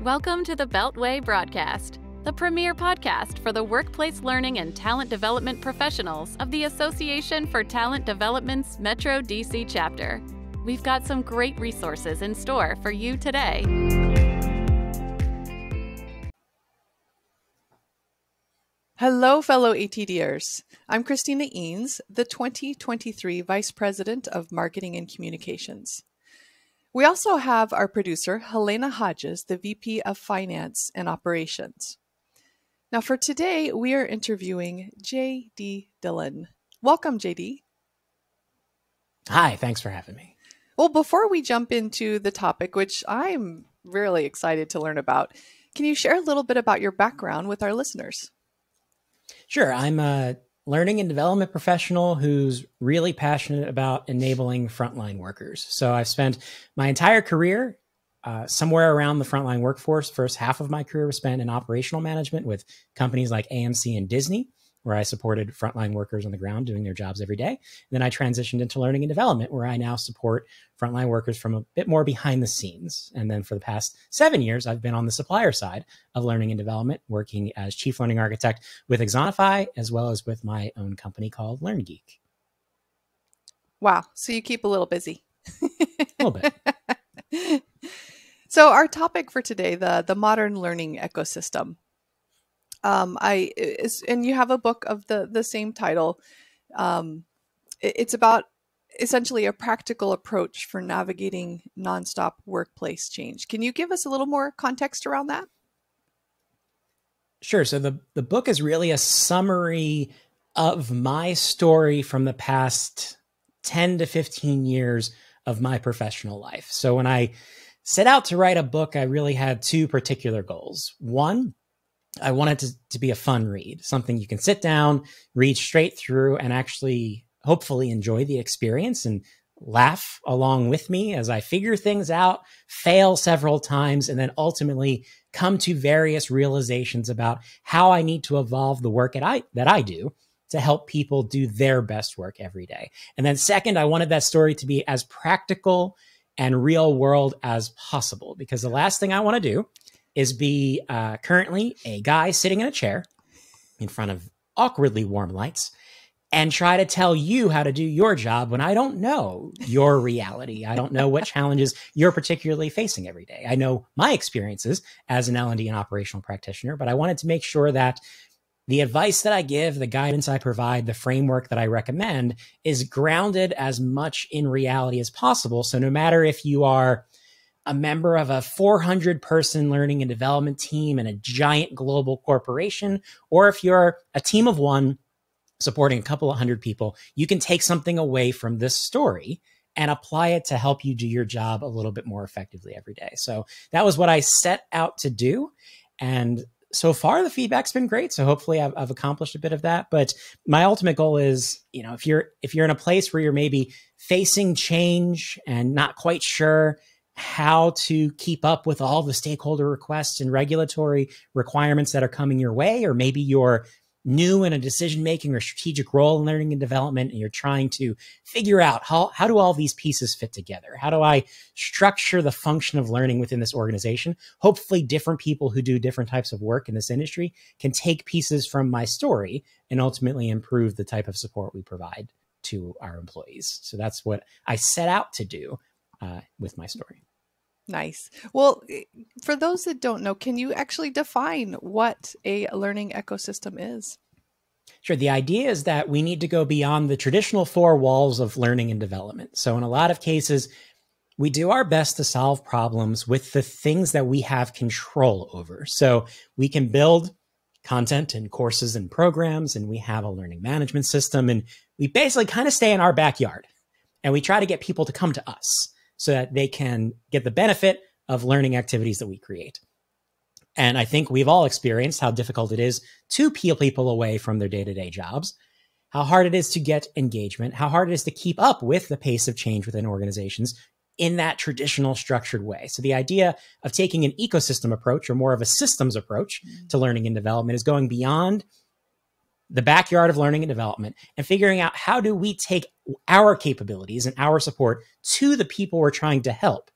Welcome to the Beltway Broadcast, the premier podcast for the workplace learning and talent development professionals of the Association for Talent Development's Metro DC chapter. We've got some great resources in store for you today. Hello, fellow ATDers. I'm Christina Eanes, the 2023 Vice President of Marketing and Communications. We also have our producer, Helena Hodges, the VP of Finance and Operations. Now for today, we are interviewing JD Dillon. Welcome, JD. Hi, thanks for having me. Well, before we jump into the topic, which I'm really excited to learn about, can you share a little bit about your background with our listeners? Sure. I'm a learning and development professional who's really passionate about enabling frontline workers. So I've spent my entire career somewhere around the frontline workforce. First half of my career was spent in operational management with companies like AMC and Disney, where I supported frontline workers on the ground doing their jobs every day. And then I transitioned into learning and development, where I now support frontline workers from a bit more behind the scenes. And then for the past 7 years, I've been on the supplier side of learning and development, working as chief learning architect with Axonify, as well as with my own company called LearnGeek. Wow. So you keep a little busy. A little bit. So our topic for today, the modern learning ecosystem. And you have a book of the same title. It's about essentially a practical approach for navigating nonstop workplace change. Can you give us a little more context around that? Sure. So the book is really a summary of my story from the past 10 to 15 years of my professional life. So when I set out to write a book, I really had two particular goals. One, I wanted to be a fun read, something you can sit down, read straight through, and actually hopefully enjoy the experience and laugh along with me as I figure things out, fail several times, and then ultimately come to various realizations about how I need to evolve the work that I do to help people do their best work every day. And then second, I wanted that story to be as practical and real world as possible, because the last thing I want to do is be currently a guy sitting in a chair in front of awkwardly warm lights and try to tell you how to do your job when I don't know your reality. I don't know what challenges you're particularly facing every day. I know my experiences as an L&D and operational practitioner, but I wanted to make sure that the advice that I give, the guidance I provide, the framework that I recommend is grounded as much in reality as possible. So no matter if you are a member of a 400-person learning and development team in a giant global corporation, or if you're a team of one supporting a couple of hundred people, you can take something away from this story and apply it to help you do your job a little bit more effectively every day. So that was what I set out to do. And so far, the feedback's been great. So hopefully I've accomplished a bit of that. But my ultimate goal is, if you're in a place where you're maybe facing change and not quite sure how to keep up with all the stakeholder requests and regulatory requirements that are coming your way, or maybe you're new in a decision-making or strategic role in learning and development, and you're trying to figure out how do all these pieces fit together? How do I structure the function of learning within this organization? Hopefully different people who do different types of work in this industry can take pieces from my story and ultimately improve the type of support we provide to our employees. So that's what I set out to do with my story. Nice. Well, for those that don't know, can you actually define what a learning ecosystem is? Sure. The idea is that we need to go beyond the traditional four walls of learning and development. So in a lot of cases, we do our best to solve problems with the things that we have control over. So we can build content and courses and programs, and we have a learning management system, and we basically kind of stay in our backyard, and we try to get people to come to us so that they can get the benefit of learning activities that we create. And I think we've all experienced how difficult it is to peel people away from their day-to-day jobs, how hard it is to get engagement, how hard it is to keep up with the pace of change within organizations in that traditional structured way. So the idea of taking an ecosystem approach, or more of a systems approach to learning and development, is going beyond the backyard of learning and development and figuring out how do we take our capabilities and our support to the people we're trying to help,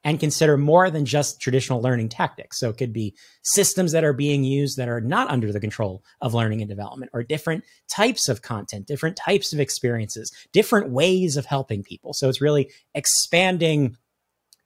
and consider more than just traditional learning tactics. So it could be systems that are being used that are not under the control of learning and development, or different types of content, different types of experiences, different ways of helping people. So it's really expanding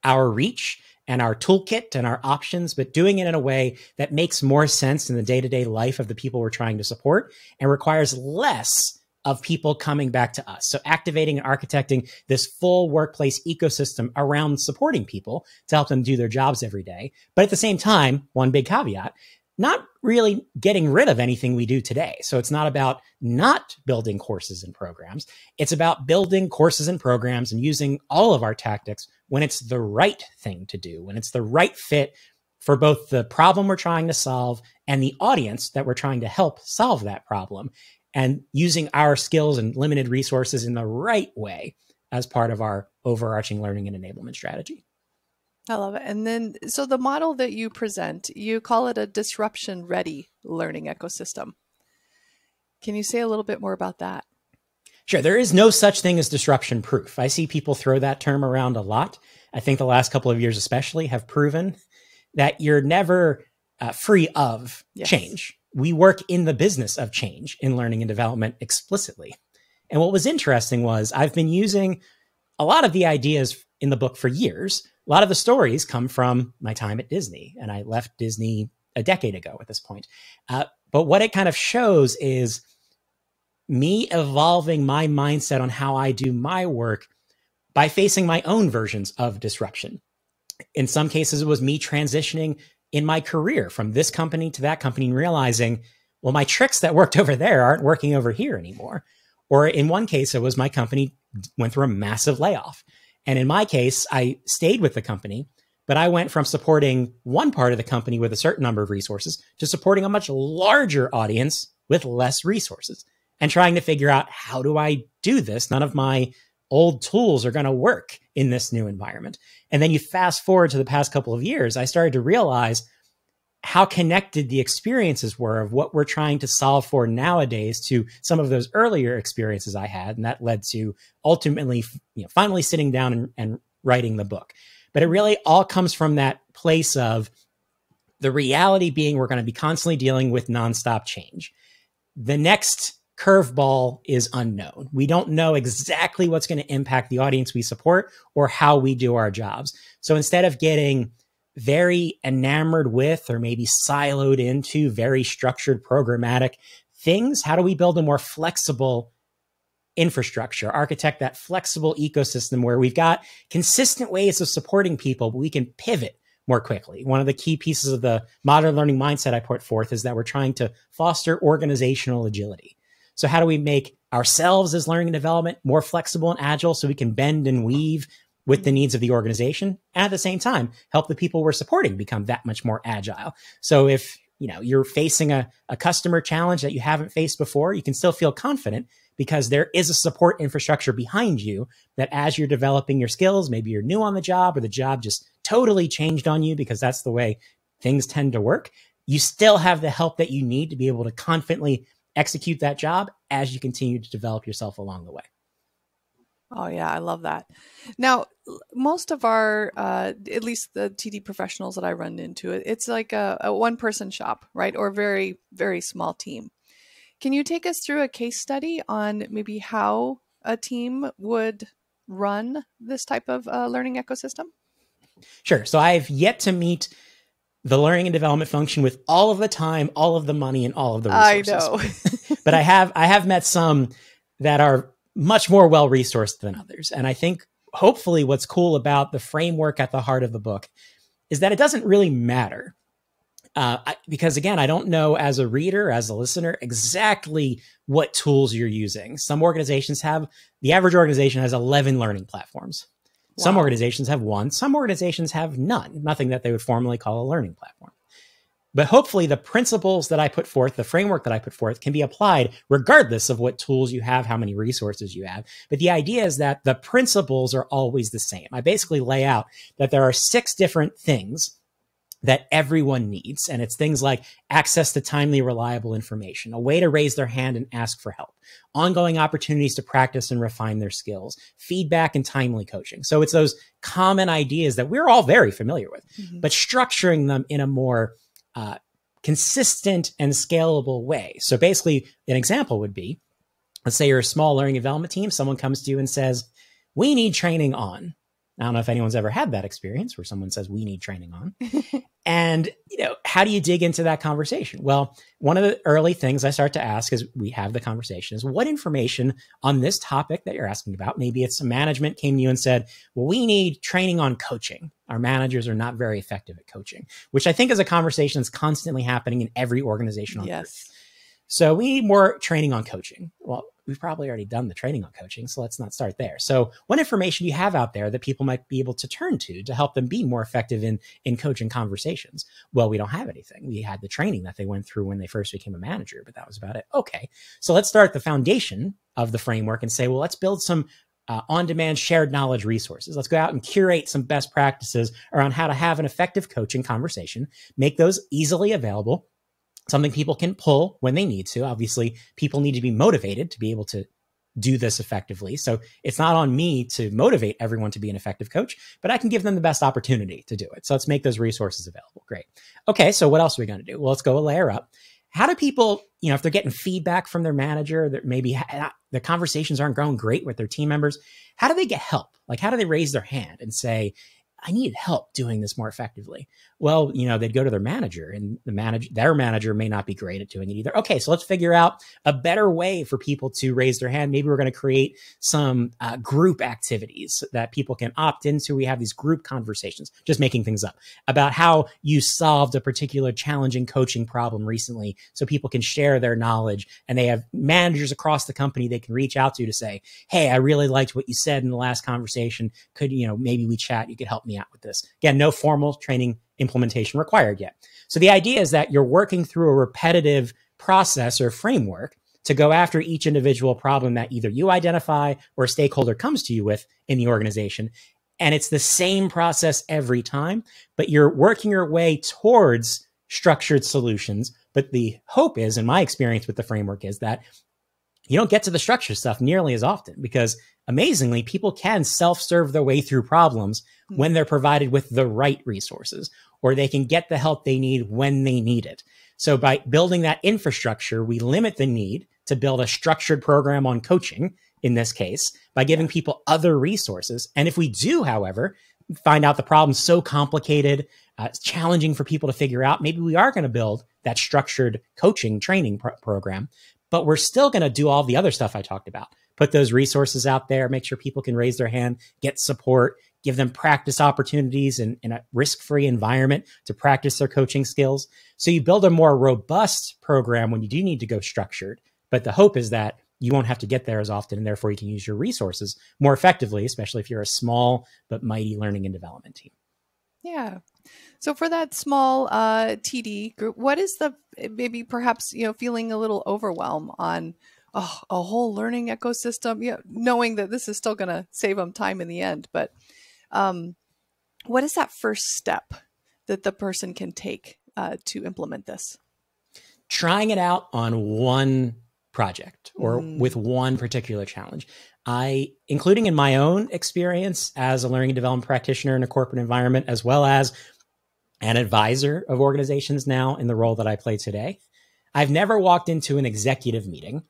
our reach and our toolkit and our options, but doing it in a way that makes more sense in the day-to-day life of the people we're trying to support and requires less of people coming back to us. So activating and architecting this full workplace ecosystem around supporting people to help them do their jobs every day. But at the same time, one big caveat, not really getting rid of anything we do today. So it's not about not building courses and programs. It's about building courses and programs and using all of our tactics when it's the right thing to do, when it's the right fit for both the problem we're trying to solve and the audience that we're trying to help solve that problem, and using our skills and limited resources in the right way as part of our overarching learning and enablement strategy. I love it. And then, so the model that you present, you call it a disruption-ready learning ecosystem. Can you say a little bit more about that? Sure. There is no such thing as disruption proof. I see people throw that term around a lot. I think the last couple of years especially have proven that you're never free of change. We work in the business of change in learning and development explicitly. And what was interesting was I've been using a lot of the ideas in the book for years. A lot of the stories come from my time at Disney, and I left Disney a decade ago at this point. But what it kind of shows is me evolving my mindset on how I do my work by facing my own versions of disruption. In some cases, it was me transitioning in my career from this company to that company and realizing, well, my tricks that worked over there aren't working over here anymore. Or in one case, it was my company went through a massive layoff. And in my case, I stayed with the company, but I went from supporting one part of the company with a certain number of resources to supporting a much larger audience with less resources and trying to figure out, how do I do this? None of my old tools are going to work in this new environment. And then you fast forward to the past couple of years, I started to realize how connected the experiences were of what we're trying to solve for nowadays to some of those earlier experiences I had. And that led to ultimately, finally sitting down and writing the book. But it really all comes from that place of the reality being we're going to be constantly dealing with nonstop change. The next curveball is unknown. We don't know exactly what's going to impact the audience we support or how we do our jobs. So instead of getting very enamored with or maybe siloed into very structured programmatic things, how do we build a more flexible infrastructure, architect that flexible ecosystem where we've got consistent ways of supporting people, but we can pivot more quickly? One of the key pieces of the modern learning mindset I put forth is that we're trying to foster organizational agility. So how do we make ourselves as learning and development more flexible and agile so we can bend and weave with the needs of the organization, and at the same time, help the people we're supporting become that much more agile? So if you're facing a customer challenge that you haven't faced before, you can still feel confident because there is a support infrastructure behind you that as you're developing your skills, maybe you're new on the job or the job just totally changed on you because that's the way things tend to work. You still have the help that you need to be able to confidently execute that job as you continue to develop yourself along the way. Oh, yeah, I love that. Now, most of our, at least the TD professionals that I run into, it's like a one-person shop, right? Or very, very small team. Can you take us through a case study on maybe how a team would run this type of learning ecosystem? Sure. So I've yet to meet the learning and development function with all of the time, all of the money, and all of the resources. I know. But I have met some that are much more well-resourced than others. And I think hopefully what's cool about the framework at the heart of the book is that it doesn't really matter. Because again, I don't know as a reader, as a listener, exactly what tools you're using. Some organizations the average organization has 11 learning platforms. Wow. Some organizations have one, some organizations have none, nothing that they would formally call a learning platform. But hopefully the principles that I put forth, the framework that I put forth, can be applied regardless of what tools you have, how many resources you have. But the idea is that the principles are always the same. I basically lay out that there are 6 different things that everyone needs. And it's things like access to timely, reliable information, a way to raise their hand and ask for help, ongoing opportunities to practice and refine their skills, feedback and timely coaching. So it's those common ideas that we're all very familiar with, but structuring them in a more consistent and scalable way. So basically, an example would be, let's say you're a small learning and development team. Someone comes to you and says, we need training on. I don't know if anyone's ever had that experience where someone says, we need training on. And, how do you dig into that conversation? Well, one of the early things I start to ask as we have the conversation is, what information on this topic that you're asking about? Maybe it's management came to you and said, well, we need training on coaching. Our managers are not very effective at coaching, which I think is a conversation that's constantly happening in every organization. Yes. So we need more training on coaching. Well, we've probably already done the training on coaching, so let's not start there. So what information do you have out there that people might be able to turn to help them be more effective in coaching conversations? Well, we don't have anything. We had the training that they went through when they first became a manager, but that was about it. Okay, so let's start the foundation of the framework and say, well, let's build some on-demand shared knowledge resources. Let's go out and curate some best practices around how to have an effective coaching conversation, make those easily available, something people can pull when they need to. Obviously, people need to be motivated to be able to do this effectively. So it's not on me to motivate everyone to be an effective coach, but I can give them the best opportunity to do it. So let's make those resources available. Great. Okay, so what else are we going to do? Well, let's go a layer up. How do people, if they're getting feedback from their manager, that maybe the conversations aren't going great with their team members, how do they get help? Like, how do they raise their hand and say, I need help doing this more effectively? Well, they'd go to their manager, and their manager may not be great at doing it either. Okay, so let's figure out a better way for people to raise their hand. Maybe we're going to create some group activities that people can opt into. We have these group conversations, just making things up, about how you solved a particular challenging coaching problem recently, so people can share their knowledge, and they have managers across the company they can reach out to say, hey, I really liked what you said in the last conversation. Could, maybe we chat, you could help me out with this. Again, no formal training implementation required yet. So the idea is that you're working through a repetitive process or framework to go after each individual problem that either you identify or a stakeholder comes to you with in the organization. And it's the same process every time, but you're working your way towards structured solutions. But the hope is, in my experience with the framework, is that you don't get to the structure stuff nearly as often, because amazingly, people can self-serve their way through problems when they're provided with the right resources, or they can get the help they need when they need it. So by building that infrastructure, we limit the need to build a structured program on coaching, in this case, by giving people other resources. And if we do, however, find out the problem's so complicated, it's challenging for people to figure out, maybe we are going to build that structured coaching training program, but we're still going to do all the other stuff I talked about. Put those resources out there, make sure people can raise their hand, get support, give them practice opportunities in a risk-free environment to practice their coaching skills. So you build a more robust program when you do need to go structured. But the hope is that you won't have to get there as often, and therefore you can use your resources more effectively, especially if you're a small but mighty learning and development team. Yeah. So for that small TD group, what is maybe perhaps, feeling a little overwhelm on a whole learning ecosystem, knowing that this is still going to save them time in the end. But what is that first step that the person can take to implement this? Trying it out on one project or with one particular challenge. Including in my own experience as a learning and development practitioner in a corporate environment, as well as an advisor of organizations now in the role that I play today, I've never walked into an executive meeting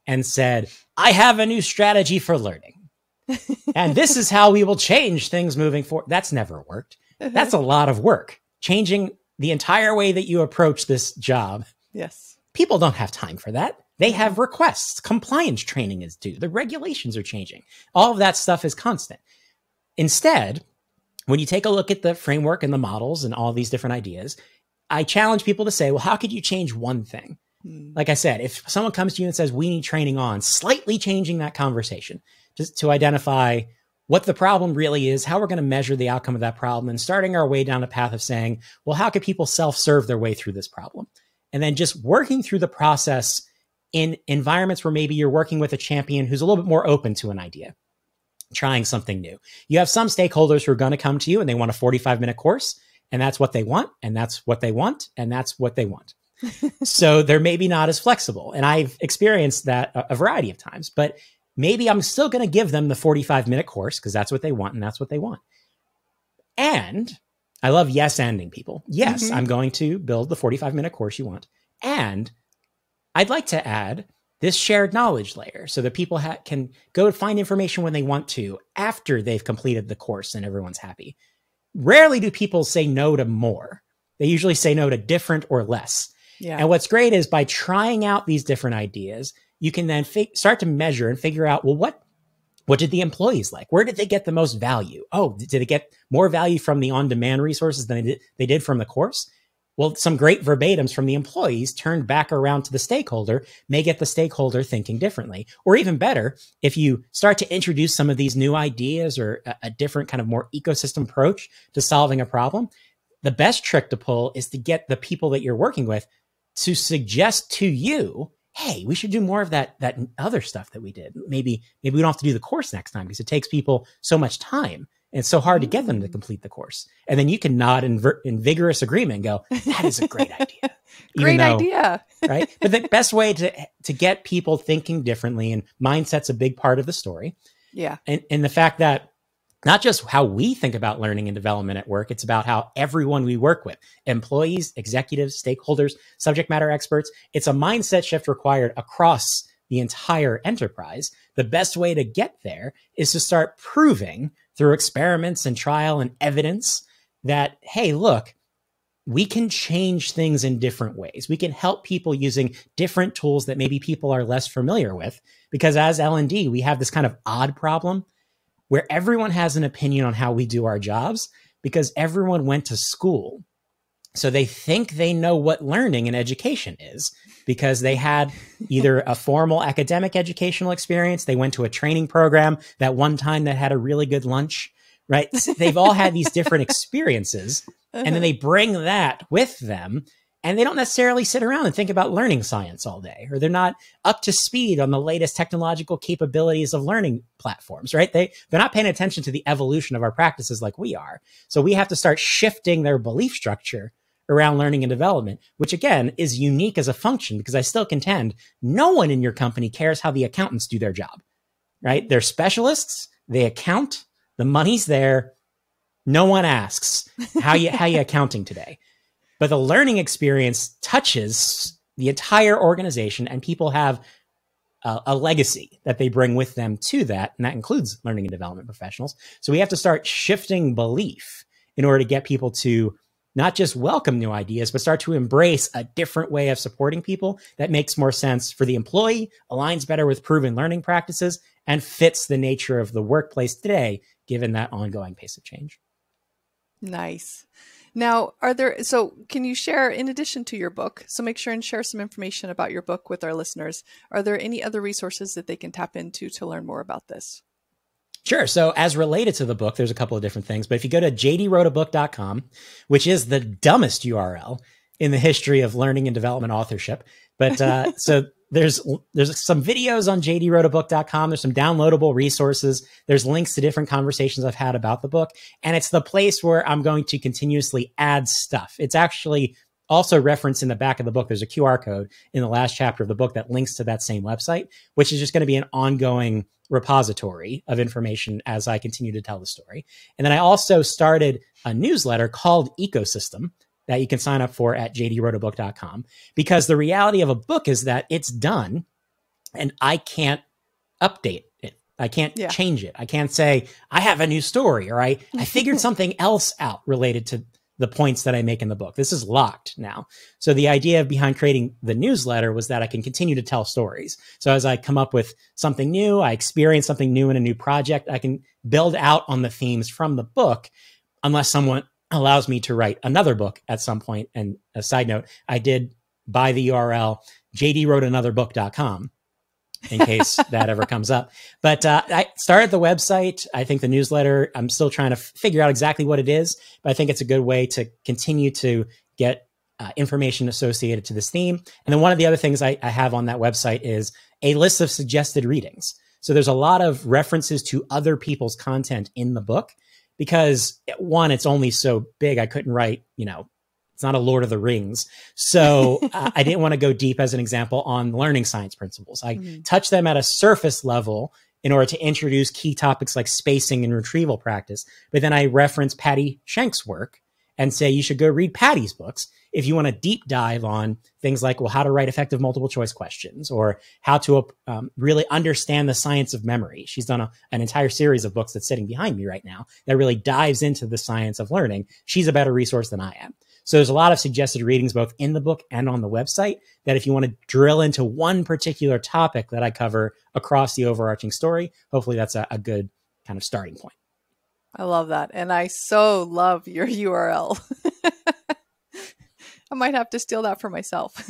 and said, I have a new strategy for learning, and this is how we will change things moving forward. That's never worked. That's a lot of work. Changing the entire way that you approach this job. Yes. People don't have time for that. They have requests. Compliance training is due. The regulations are changing. All of that stuff is constant. Instead, when you take a look at the framework and the models and all these different ideas, I challenge people to say, well, how could you change one thing? Like I said, if someone comes to you and says, we need training on, slightly changing that conversation just to identify what the problem really is, how we're going to measure the outcome of that problem, and starting our way down a path of saying, well, how could people self-serve their way through this problem? And then just working through the process in environments where maybe you're working with a champion who's a little bit more open to an idea, trying something new. You have some stakeholders who are going to come to you and they want a 45-minute course, and that's what they want, and that's what they want, and that's what they want. So they're maybe not as flexible. And I've experienced that a variety of times, but maybe I'm still going to give them the 45-minute course because that's what they want and that's what they want. And I love yes-anding people. Yes, I'm going to build the 45-minute course you want. And I'd like to add this shared knowledge layer so that people can go find information when they want to after they've completed the course and everyone's happy. Rarely do people say no to more. They usually say no to different or less. Yeah. And what's great is by trying out these different ideas, you can then start to measure and figure out, well, what did the employees like? Where did they get the most value? Oh, did they get more value from the on-demand resources than they did from the course? Well, some great verbatims from the employees turned back around to the stakeholder may get the stakeholder thinking differently. Or even better, if you start to introduce some of these new ideas or a different kind of more ecosystem approach to solving a problem, the best trick to pull is to get the people that you're working with to suggest to you, hey, we should do more of that other stuff that we did. Maybe we don't have to do the course next time because it takes people so much time. And it's so hard to get them to complete the course. And then you can nod in vigorous agreement and go, that is a great idea. Great idea. Right? But the best way to get people thinking differently, and mindset's a big part of the story. Yeah. And the fact that not just how we think about learning and development at work, it's about how everyone we work with, employees, executives, stakeholders, subject matter experts, it's a mindset shift required across the entire enterprise. The best way to get there is to start proving through experiments and trial and evidence that, hey, look, we can change things in different ways. We can help people using different tools that maybe people are less familiar with. Because as L&D, we have this kind of odd problem where everyone has an opinion on how we do our jobs because everyone went to school. So they think they know what learning and education is because they had either a formal academic educational experience, they went to a training program that one time that had a really good lunch, right? They've all had these different experiences, and then they bring that with them, and they don't necessarily sit around and think about learning science all day, or they're not up to speed on the latest technological capabilities of learning platforms, right? They're not paying attention to the evolution of our practices like we are. So we have to start shifting their belief structure around learning and development, which again is unique as a function because I still contend no one in your company cares how the accountants do their job, right? They're specialists, they account, the money's there. No one asks how you accounting today. But the learning experience touches the entire organization, and people have a legacy that they bring with them to that. And that includes learning and development professionals. So we have to start shifting belief in order to get people to not just welcome new ideas, but start to embrace a different way of supporting people that makes more sense for the employee, aligns better with proven learning practices, and fits the nature of the workplace today, given that ongoing pace of change. Nice. Now, can you share, in addition to your book, so make sure and share some information about your book with our listeners. Are there any other resources that they can tap into to learn more about this? Sure. So as related to the book, there's a couple of different things. But if you go to jdwroteabook.com, which is the dumbest URL in the history of learning and development authorship. But so there's some videos on jdwroteabook.com. There's some downloadable resources. There's links to different conversations I've had about the book. And it's the place where I'm going to continuously add stuff. It's actually also referenced in the back of the book. There's a QR code in the last chapter of the book that links to that same website, which is just going to be an ongoing repository of information as I continue to tell the story. And then I also started a newsletter called Ecosystem that you can sign up for at jdwroteabook.com, because the reality of a book is that it's done and I can't update it. I can't change it. I can't say, I have a new story, or I figured something else out related to the points that I make in the book. This is locked now. So the idea behind creating the newsletter was that I can continue to tell stories. So as I come up with something new, I experience something new in a new project, I can build out on the themes from the book, unless someone allows me to write another book at some point. And a side note, I did buy the URL jdwroteanotherbook.com in case that ever comes up. But I started the website. I think the newsletter, I'm still trying to figure out exactly what it is, but I think it's a good way to continue to get information associated to this theme. And then one of the other things I have on that website is a list of suggested readings. So there's a lot of references to other people's content in the book. because one, it's only so big. I couldn't write, it's not a Lord of the Rings. So I didn't want to go deep as an example on learning science principles. I touch them at a surface level in order to introduce key topics like spacing and retrieval practice. But then I reference Patty Schenk's work and say, you should go read Patty's books if you want to deep dive on things like, well, how to write effective multiple choice questions, or how to really understand the science of memory. She's done an entire series of books that's sitting behind me right now that really dives into the science of learning. She's a better resource than I am. So there's a lot of suggested readings both in the book and on the website that if you want to drill into one particular topic that I cover across the overarching story, hopefully that's a good kind of starting point. I love that. And I so love your URL. I might have to steal that for myself.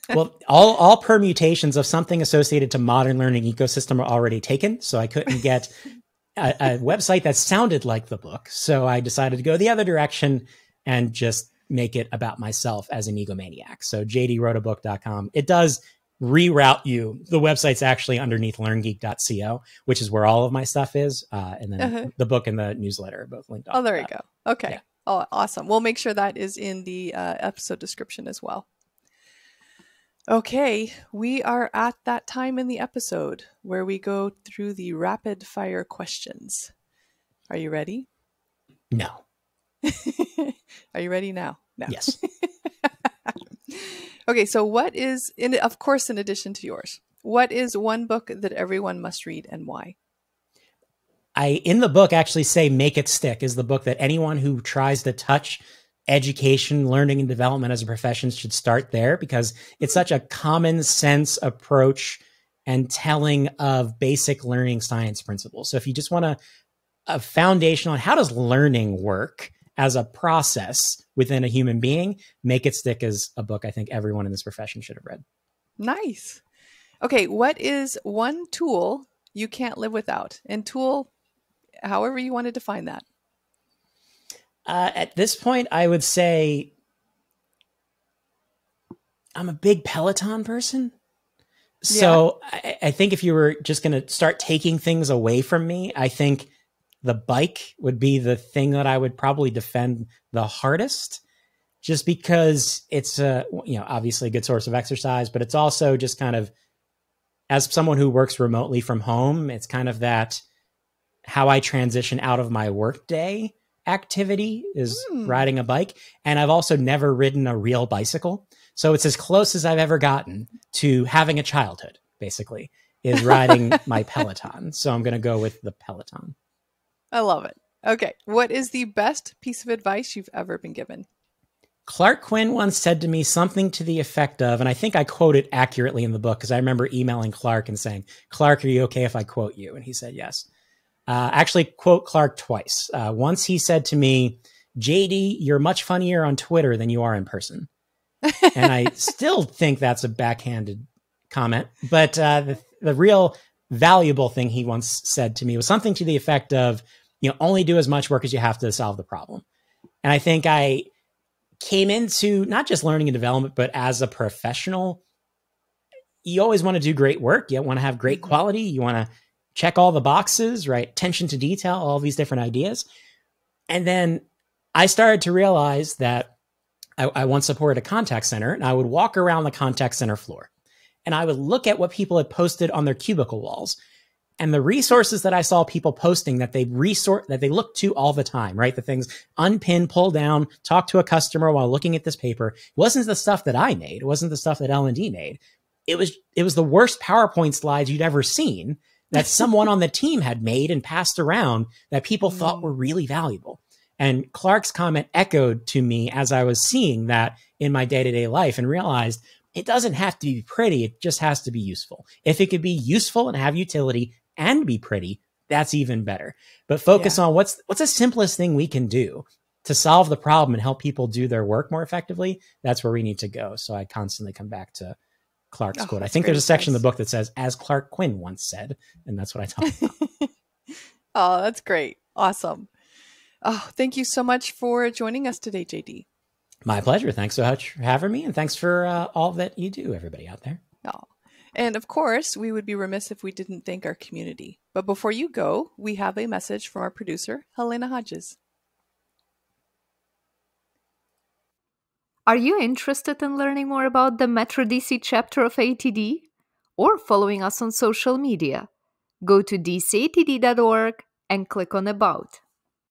Well, all permutations of something associated to modern learning ecosystem are already taken. So I couldn't get a website that sounded like the book. So I decided to go the other direction and just make it about myself as an egomaniac. So jdwroteabook.com. It does reroute you. The website's actually underneath learngeek.co, which is where all of my stuff is. And then the book and the newsletter are both linked. Oh, there you go. Okay. Yeah. Oh, awesome. We'll make sure that is in the episode description as well. Okay. We are at that time in the episode where we go through the rapid fire questions. Are you ready? No. Are you ready now? No. Yes. Okay. So what is, of course, in addition to yours, what is one book that everyone must read and why? I, in the book, actually say Make It Stick is the book that anyone who tries to touch education, learning, and development as a profession should start there, because it's such a common sense approach and telling of basic learning science principles. So if you just want a foundation on how does learning work as a process within a human being, Make It Stick is a book I think everyone in this profession should have read. Nice. Okay. What is one tool you can't live without? And tool, however you want to define that. At this point, I would say I'm a big Peloton person. So yeah. I think if you were just going to start taking things away from me, I think the bike would be the thing that I would probably defend the hardest, just because it's obviously a good source of exercise, but it's also just kind of, as someone who works remotely from home, it's kind of that how I transition out of my workday activity is riding a bike. And I've also never ridden a real bicycle. So it's as close as I've ever gotten to having a childhood, basically, is riding my Peloton. So I'm going to go with the Peloton. I love it. Okay. What is the best piece of advice you've ever been given? Clark Quinn once said to me something to the effect of, and I think I quote it accurately in the book because I remember emailing Clark and saying, Clark, are you okay if I quote you? And he said, yes. Actually quote Clark twice. Once he said to me, JD, you're much funnier on Twitter than you are in person. And I still think that's a backhanded comment. But the real valuable thing he once said to me was something to the effect of, only do as much work as you have to solve the problem. And I think I came into not just learning and development, but as a professional, you always want to do great work. You want to have great quality. You want to check all the boxes, right? Attention to detail, all these different ideas. And then I started to realize that I once supported a contact center, and I would walk around the contact center floor and I would look at what people had posted on their cubicle walls. And the resources that I saw people posting that they look to all the time, right? The things unpin, pull down, talk to a customer while looking at this paper. It wasn't the stuff that I made. It wasn't the stuff that L&D made. It was the worst PowerPoint slides you'd ever seen that someone on the team had made and passed around that people thought were really valuable. And Clark's comment echoed to me as I was seeing that in my day-to-day life, and realized it doesn't have to be pretty. It just has to be useful. If it could be useful and have utility and be pretty, that's even better. But focus on what's the simplest thing we can do to solve the problem and help people do their work more effectively. That's where we need to go. So I constantly come back to Clark's quote. I think there's a section in the book that says, as Clark Quinn once said, and that's what I talk about. Oh, that's great. Awesome. Oh, thank you so much for joining us today, JD. My pleasure. Thanks so much for having me. And thanks for all that you do, everybody out there. Oh. And of course, we would be remiss if we didn't thank our community. But before you go, we have a message from our producer, Helena Hodges. Are you interested in learning more about the Metro DC chapter of ATD or following us on social media? Go to dcatd.org and click on About.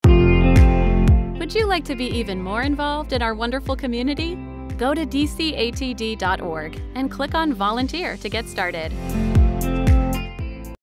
Would you like to be even more involved in our wonderful community? Go to dcatd.org and click on Volunteer to get started.